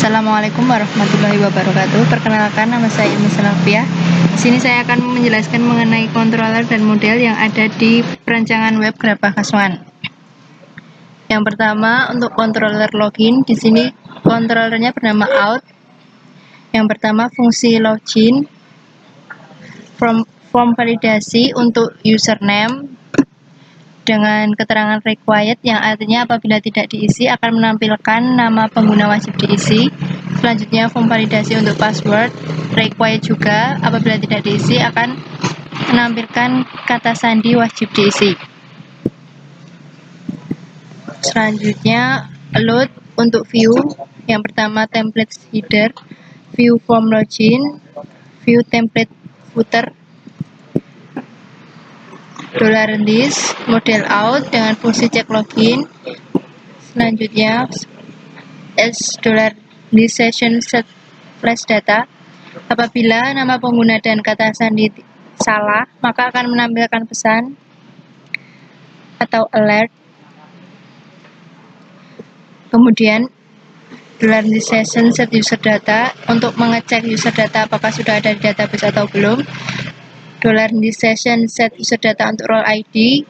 Assalamualaikum warahmatullahi wabarakatuh. Perkenalkan, nama saya Ilmi Salafiyah. Di sini saya akan menjelaskan mengenai controller dan model yang ada di perancangan web GraphPakas One. Yang pertama, untuk controller login, di sini controllernya bernama out. Yang pertama, fungsi login, form validasi untuk username dengan keterangan required yang artinya apabila tidak diisi akan menampilkan nama pengguna wajib diisi. Selanjutnya form validasi untuk password required juga apabila tidak diisi akan menampilkan kata sandi wajib diisi. Selanjutnya load untuk view, yang pertama template header, view form login, view template footer, $list, model out dengan fungsi cek login. Selanjutnya $list session set flash data. Apabila nama pengguna dan kata sandi salah, maka akan menampilkan pesan atau alert. Kemudian $list session set user data untuk mengecek user data apakah sudah ada di database atau belum. $list session set user data untuk role ID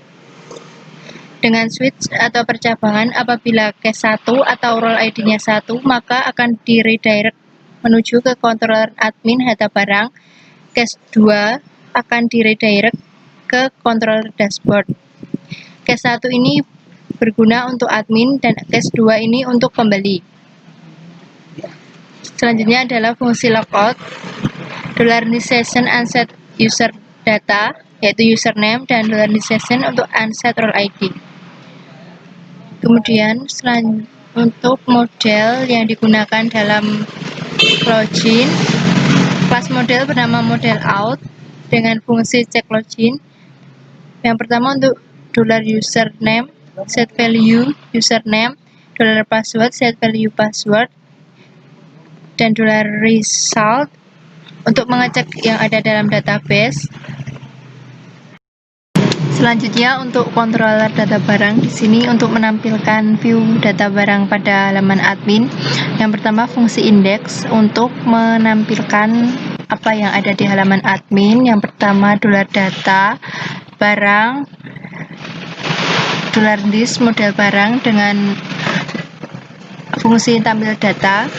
dengan switch atau percabangan. Apabila case 1 atau role ID-nya 1, maka akan di redirect menuju ke controller admin data barang. Case 2 akan di redirect ke controller dashboard. Case 1 ini berguna untuk admin dan case 2 ini untuk pembeli. Selanjutnya adalah fungsi logout, $list session unset user data yaitu username dan $list session untuk unset role ID. Kemudian untuk model yang digunakan dalam login, kelas model bernama model out dengan fungsi cek login. Yang pertama untuk $username set value username, $password set value password, dan $result untuk mengecek yang ada dalam database. Selanjutnya untuk controller data barang, di sini untuk menampilkan view data barang pada halaman admin. Yang pertama fungsi index untuk menampilkan apa yang ada di halaman admin. Yang pertama $data barang, $list model barang dengan fungsi tampil data,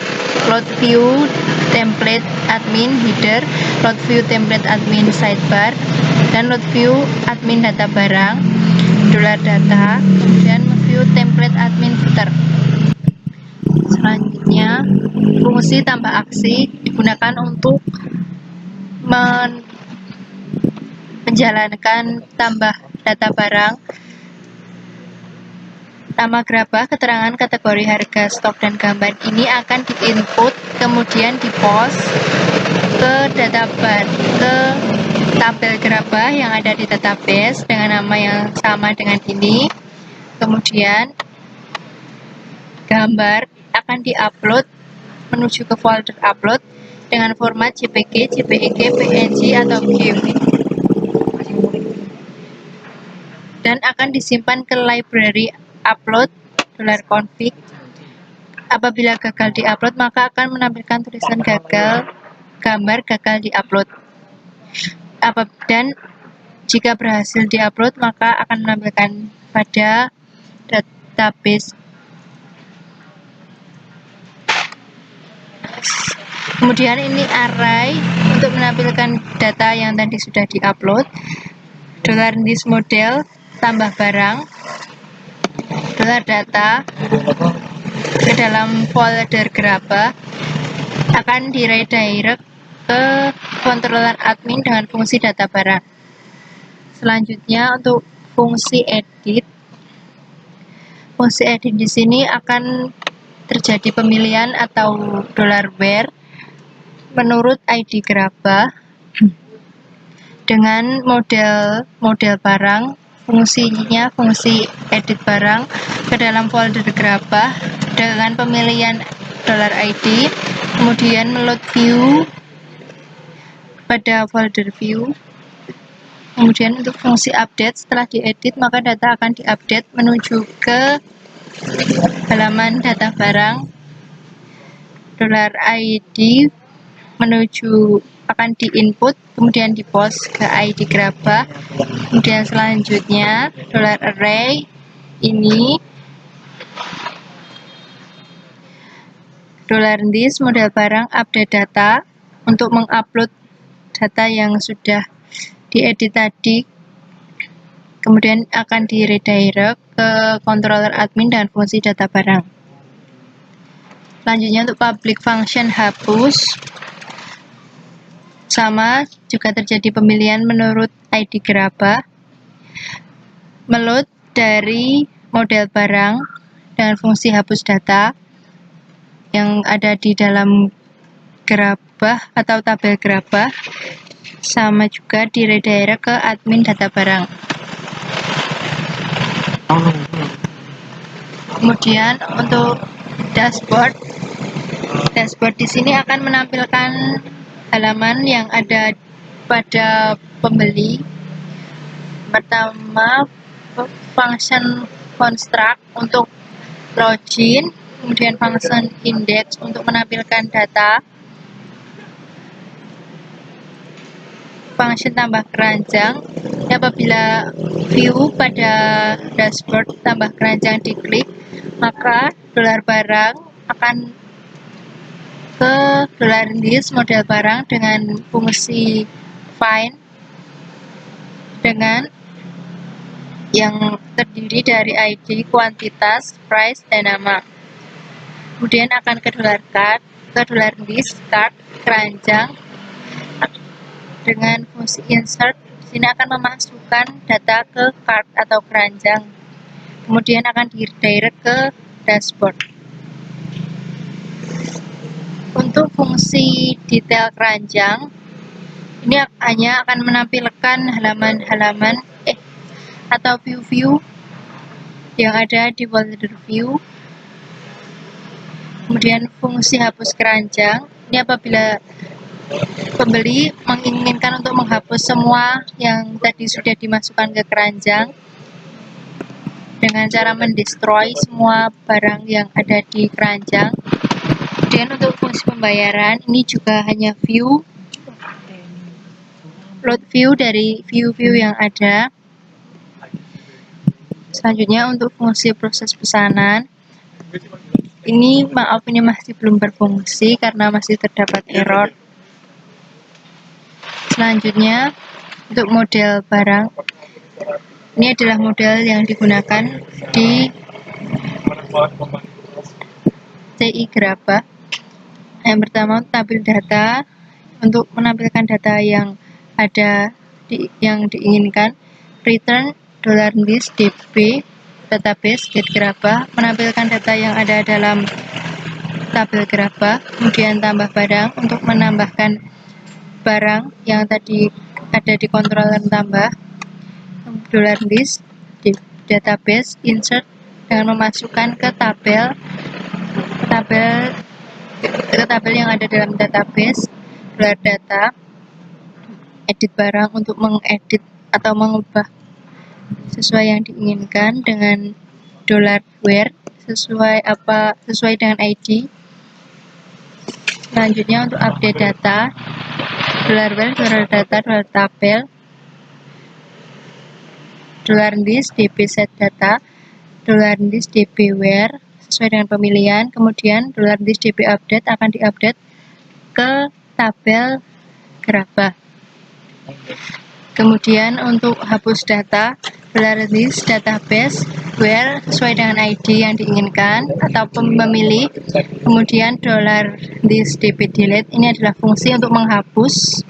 load view template admin header, load view template admin sidebar, dan load view admin data barang, $data, kemudian view template admin footer. Selanjutnya fungsi tambah aksi digunakan untuk menjalankan tambah data barang, nama gerabah, keterangan kategori harga stok dan gambar ini akan diinput kemudian dipost ke databar, ke tabel gerabah yang ada di database dengan nama yang sama dengan ini. Kemudian gambar akan diupload menuju ke folder upload dengan format JPG, JPEG, PNG atau GIF dan akan disimpan ke library upload $config. Apabila gagal diupload maka akan menampilkan tulisan gagal, gambar gagal diupload. Dan jika berhasil diupload maka akan menampilkan pada database. Kemudian ini array untuk menampilkan data yang tadi sudah diupload. $list model tambah barang, $data ke dalam folder gerabah akan di redirect ke controller admin dengan fungsi data barang. Selanjutnya untuk fungsi edit. Fungsi edit di sini akan terjadi pemilihan atau $where menurut ID gerabah dengan model barang. Fungsinya fungsi edit barang ke dalam folder gerabah dengan pemilihan $id, kemudian meload view pada folder view. Kemudian untuk fungsi update, setelah diedit maka data akan diupdate menuju ke halaman data barang. $id menuju akan diinput, kemudian di post ke ID Grabah. Kemudian selanjutnya $array ini $this model barang update data untuk mengupload data yang sudah diedit tadi, kemudian akan di redirect ke controller admin dan fungsi data barang. Selanjutnya untuk public function hapus, sama juga terjadi pemilihan menurut ID Grabah, meload dari model barang dan fungsi hapus data yang ada di dalam Grabah atau tabel Grabah, sama juga di redirect ke admin data barang. Kemudian untuk dashboard di sini akan menampilkan halaman yang ada pada pembeli. Pertama, function construct untuk login, kemudian function index untuk menampilkan data, function tambah keranjang. Apabila view pada dashboard tambah keranjang diklik, maka $barang akan ke $this model barang dengan fungsi find dengan yang terdiri dari ID, kuantitas, price, dan nama. Kemudian akan ke $card, ke $this card, keranjang, dengan fungsi insert. Di sini akan memasukkan data ke card atau keranjang. Kemudian akan di-redirect ke dashboard. Untuk fungsi detail keranjang, ini hanya akan menampilkan halaman-halaman atau view-view yang ada di folder view. Kemudian fungsi hapus keranjang, ini apabila pembeli menginginkan untuk menghapus semua yang tadi sudah dimasukkan ke keranjang dengan cara mendestroy semua barang yang ada di keranjang. Kemudian untuk fungsi pembayaran, ini juga hanya load view dari view-view yang ada. Selanjutnya untuk fungsi proses pesanan, ini maaf ini masih belum berfungsi karena masih terdapat error. Selanjutnya untuk model barang, ini adalah model yang digunakan di TI Grabah. Yang pertama, tabel data untuk menampilkan data yang ada yang diinginkan. Return $this db database get Grabah, menampilkan data yang ada dalam tabel Grabah. Kemudian tambah barang untuk menambahkan barang yang tadi ada di controller tambah. $this database insert dengan memasukkan ke tabel yang ada dalam database. Data edit barang untuk mengedit atau mengubah sesuai yang diinginkan dengan $where sesuai dengan ID. Selanjutnya untuk update data, $where data tabel, $this db set data, $this db where sesuai dengan pemilihan. Kemudian $this db update akan diupdate ke tabel Grabah. Kemudian untuk hapus data, $this database where sesuai dengan ID yang diinginkan atau memilih. Kemudian $this db delete, ini adalah fungsi untuk menghapus.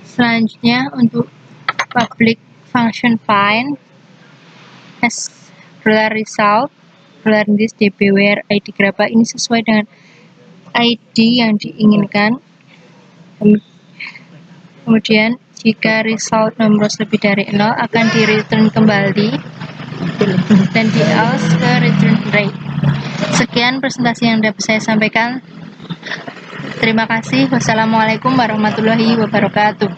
Selanjutnya untuk public function find as $result, $this db where ID Grabah, ini sesuai dengan ID yang diinginkan. Kemudian jika result nomor lebih dari 0 akan di return kembali dan di else ke return rate. Sekian presentasi yang dapat saya sampaikan. Terima kasih. Wassalamualaikum warahmatullahi wabarakatuh.